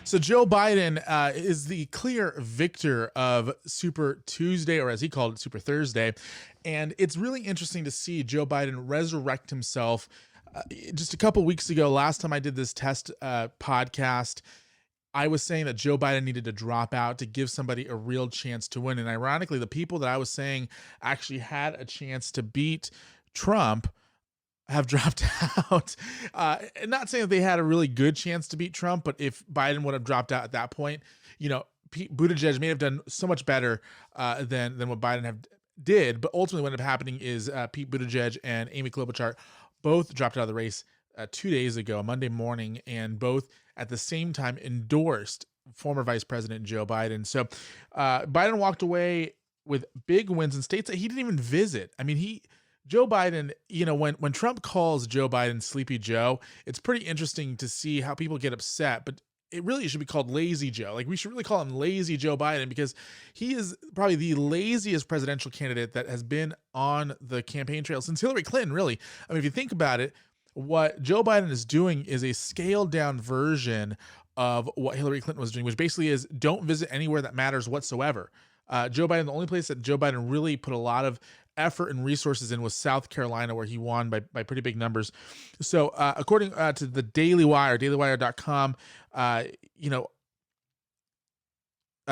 So Joe Biden is the clear victor of Super Tuesday, or as he called it, Super Thursday. And it's really interesting to see Joe Biden resurrect himself. Just a couple weeks ago, last time I did this test podcast, I was saying that Joe Biden needed to drop out to give somebody a real chance to win. And ironically, the people that I was saying actually had a chance to beat Trump have dropped out. Not saying that they had a really good chance to beat Trump, but if Biden would have dropped out at that point, Pete Buttigieg may have done so much better than what Biden did. But ultimately, what ended up happening is Pete Buttigieg and Amy Klobuchar both dropped out of the race 2 days ago, Monday morning, and both at the same time endorsed former Vice President Joe Biden. So Biden walked away with big wins in states that he didn't even visit. I mean, Joe Biden, when Trump calls Joe Biden Sleepy Joe, it's pretty interesting to see how people get upset, but it really should be called Lazy Joe. Like, we should really call him Lazy Joe Biden, because he is probably the laziest presidential candidate that has been on the campaign trail since Hillary Clinton, really. I mean, if you think about it, what Joe Biden is doing is a scaled down version of what Hillary Clinton was doing, which basically is don't visit anywhere that matters whatsoever. Joe Biden, the only place that Joe Biden really put a lot of effort and resources in was South Carolina, where he won by pretty big numbers. So according to the Daily Wire, dailywire.com,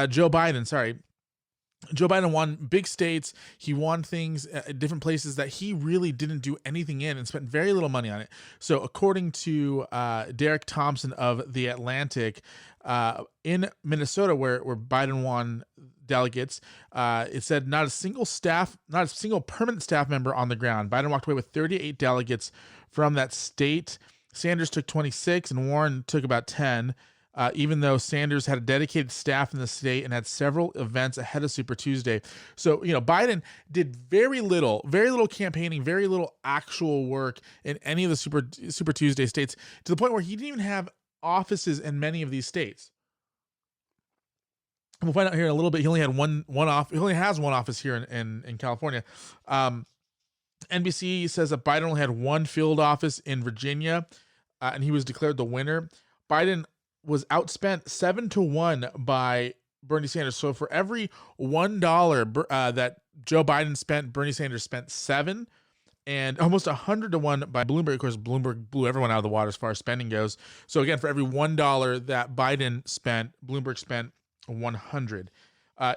Joe Biden won big states. He won things at different places that he really didn't do anything in and spent very little money on it. So according to Derek Thompson of The Atlantic, in Minnesota, where Biden won delegates, it said not a single permanent staff member on the ground. Biden walked away with 38 delegates from that state. Sanders took 26 and Warren took about 10. Even though Sanders had a dedicated staff in the state and had several events ahead of Super Tuesday. So, Biden did very little campaigning, very little actual work in any of the Super Tuesday states, to the point where he didn't even have offices in many of these states. We'll find out here in a little bit. He only had one off. He only has one office here in California. NBC says that Biden only had one field office in Virginia, and he was declared the winner. Biden was outspent 7-1 by Bernie Sanders. So for every $1 that Joe Biden spent, Bernie Sanders spent 7, and almost 100-1 by Bloomberg. Of course, Bloomberg blew everyone out of the water as far as spending goes. So again, for every $1 that Biden spent, Bloomberg spent 100.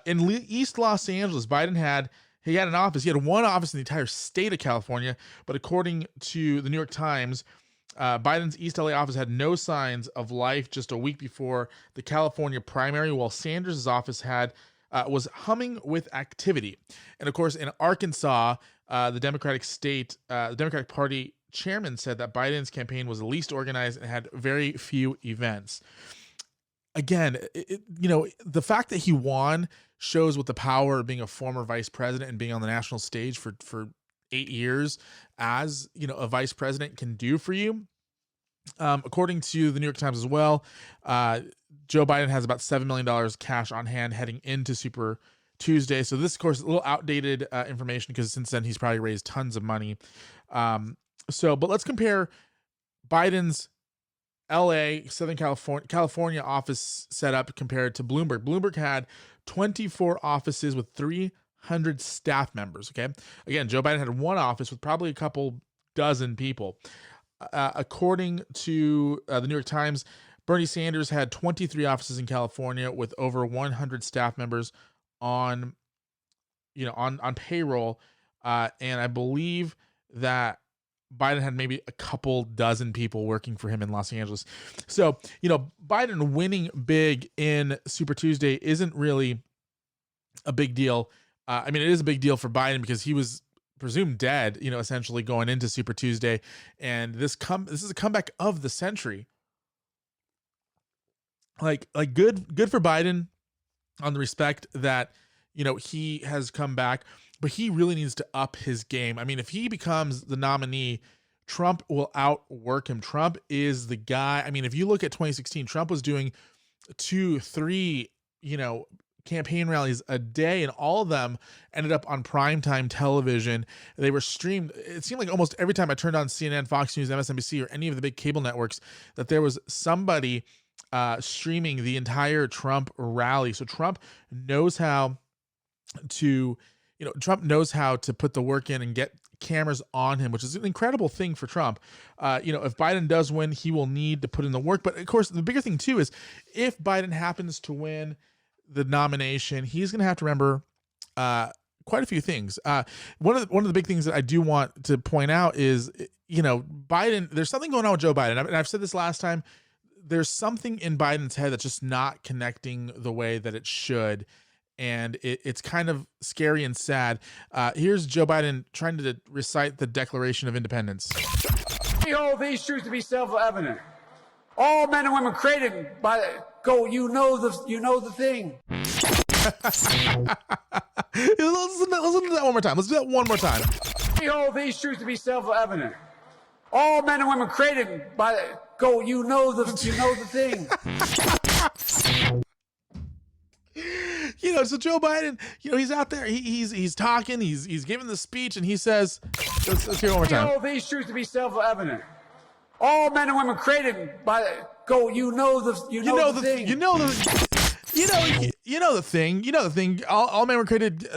In East Los Angeles, Biden had an office. He had one office in the entire state of California, but according to the New York Times, Biden's East LA office had no signs of life just a week before the California primary, while Sanders' office was humming with activity. And of course, in Arkansas, the Democratic Party chairman said that Biden's campaign was the least organized and had very few events. Again, the fact that he won shows what the power of being a former vice president and being on the national stage for 8 years as a vice president can do for you. According to the New York Times as well, Joe Biden has about $7 million cash on hand heading into Super Tuesday. So this, of course, is a little outdated information, because since then he's probably raised tons of money. But let's compare Biden's LA, Southern California office setup compared to Bloomberg. Bloomberg had 24 offices with 300 staff members. Okay. Again, Joe Biden had one office with probably a couple dozen people. According to the New York Times, Bernie Sanders had 23 offices in California with over 100 staff members on payroll. And I believe that Biden had maybe a couple dozen people working for him in Los Angeles. So, Biden winning big in Super Tuesday isn't really a big deal. It is a big deal for Biden because he was presumed dead, essentially going into Super Tuesday. And this is a comeback of the century. Like good for Biden on the respect that, he has come back, but he really needs to up his game. If he becomes the nominee, Trump will outwork him. Trump is the guy. If you look at 2016, Trump was doing 2-3, campaign rallies a day, and all of them ended up on primetime television. They were streamed. It seemed like almost every time I turned on CNN, Fox News, MSNBC, or any of the big cable networks, that there was somebody streaming the entire Trump rally. So Trump knows how to, Trump knows how to put the work in and get cameras on him, which is an incredible thing for Trump. If Biden does win, he will need to put in the work. But of course, the bigger thing too is if Biden happens to win the nomination, he's going to have to remember quite a few things. One of the big things that I do want to point out is, Biden, there's something going on with Joe Biden. And I've said this last time, there's something in Biden's head that's just not connecting the way that it should. And it's kind of scary and sad. Here's Joe Biden trying to recite the Declaration of Independence. We hold these truths to be self-evident. All men and women created by go. You know the thing. Listen to that one more time. Let's do that one more time. We hold these truths to be self-evident. All men and women created by go. You know the thing. So Joe Biden, he's out there, he's talking, he's giving the speech, and he says, let's hear it one more time. We hold these truths to be self-evident. All men and women created by go. You know the thing. You know the thing. All men were created.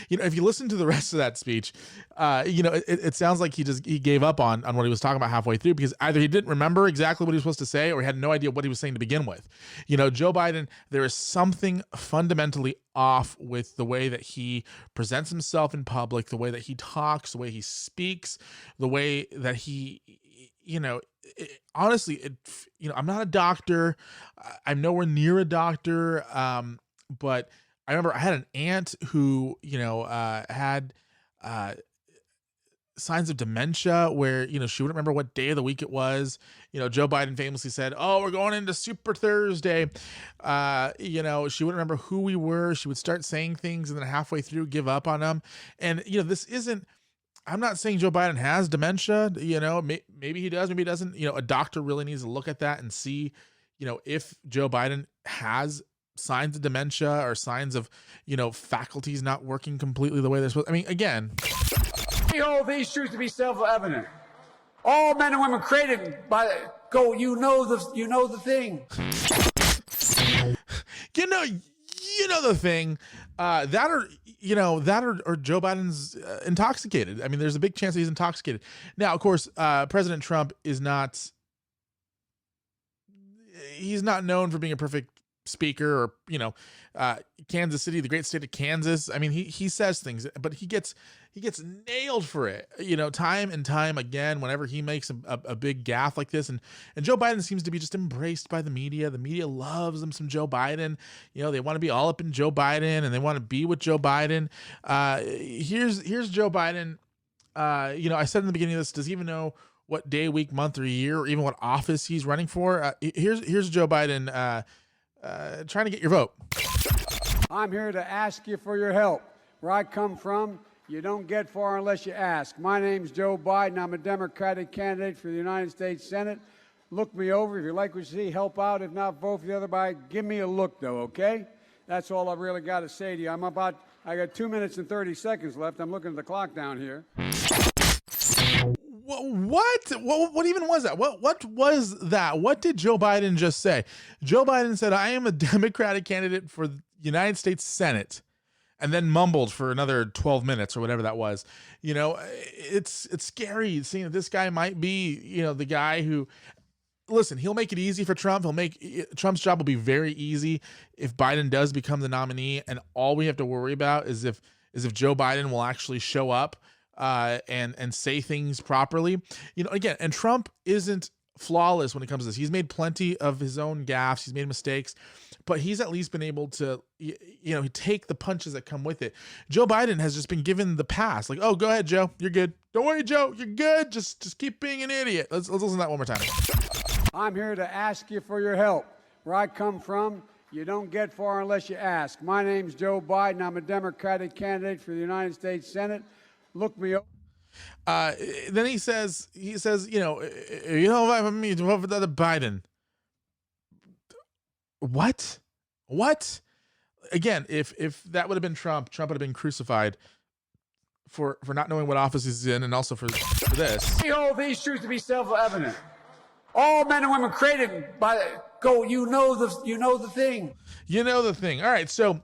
If you listen to the rest of that speech, it sounds like he gave up on what he was talking about halfway through, because either he didn't remember exactly what he was supposed to say, or he had no idea what he was saying to begin with. Joe Biden, there is something fundamentally off with the way that he presents himself in public, the way that he talks, the way he speaks, the way that he, honestly, I'm not a doctor. I'm nowhere near a doctor. But I remember I had an aunt who, had signs of dementia where, she wouldn't remember what day of the week it was. Joe Biden famously said, "Oh, we're going into Super Thursday." She wouldn't remember who we were. She would start saying things and then halfway through give up on them. And, this isn't, I'm not saying Joe Biden has dementia, maybe he does, maybe he doesn't. A doctor really needs to look at that and see, if Joe Biden has signs of dementia or signs of, faculties not working completely the way they're supposed. I mean, again, we hold these truths to be self-evident. All men and women created by go. You know the thing. The thing. That or Joe Biden's intoxicated. I mean, there's a big chance that he's intoxicated. Now, of course, President Trump is not. He's not known for being a perfect speaker, or Kansas City, the great state of Kansas. I mean, he says things, but he gets nailed for it, time and time again whenever he makes a big gaffe like this. And Joe Biden seems to be just embraced by the media. The media loves him some Joe Biden. They want to be all up in Joe Biden, and they want to be with Joe Biden. Here's Joe Biden. I said in the beginning of this, does he even know what day, week, month, or year, or even what office he's running for? Here's Joe Biden trying to get your vote. I'm here to ask you for your help. Where I come from, you don't get far unless you ask. My name's Joe Biden. I'm a Democratic candidate for the United States Senate. Look me over. If you like what you see, help out. If not, vote for the other guy. Give me a look, though, okay? That's all I've really got to say to you. I got 2 minutes and 30 seconds left. I'm looking at the clock down here. What even was that? What was that? What did Joe Biden just say? Joe Biden said, "I am a Democratic candidate for the United States Senate," and then mumbled for another 12 minutes or whatever that was. It's scary seeing that this guy might be, the guy who, listen, he'll make it easy for Trump. Trump's job will be very easy if Biden does become the nominee. And all we have to worry about is if Joe Biden will actually show up and say things properly. Again, and Trump isn't flawless when it comes to this. He's made plenty of his own gaffes. He's made mistakes, but he's at least been able to, take the punches that come with it. Joe Biden has just been given the pass. Like, "Oh, go ahead, Joe. You're good. Don't worry, Joe. You're good. Just keep being an idiot." Let's listen to that one more time. I'm here to ask you for your help. Where I come from, you don't get far unless you ask. My name's Joe Biden. I'm a Democratic candidate for the United States Senate. Look me up. Then he says, if you don't vote for me, vote for the other Biden. What? Again, if that would have been Trump would have been crucified for not knowing what office he's in, and also for this. We hold these truths to be self-evident. All men and women created by Go, you know the thing. You know the thing. All right, so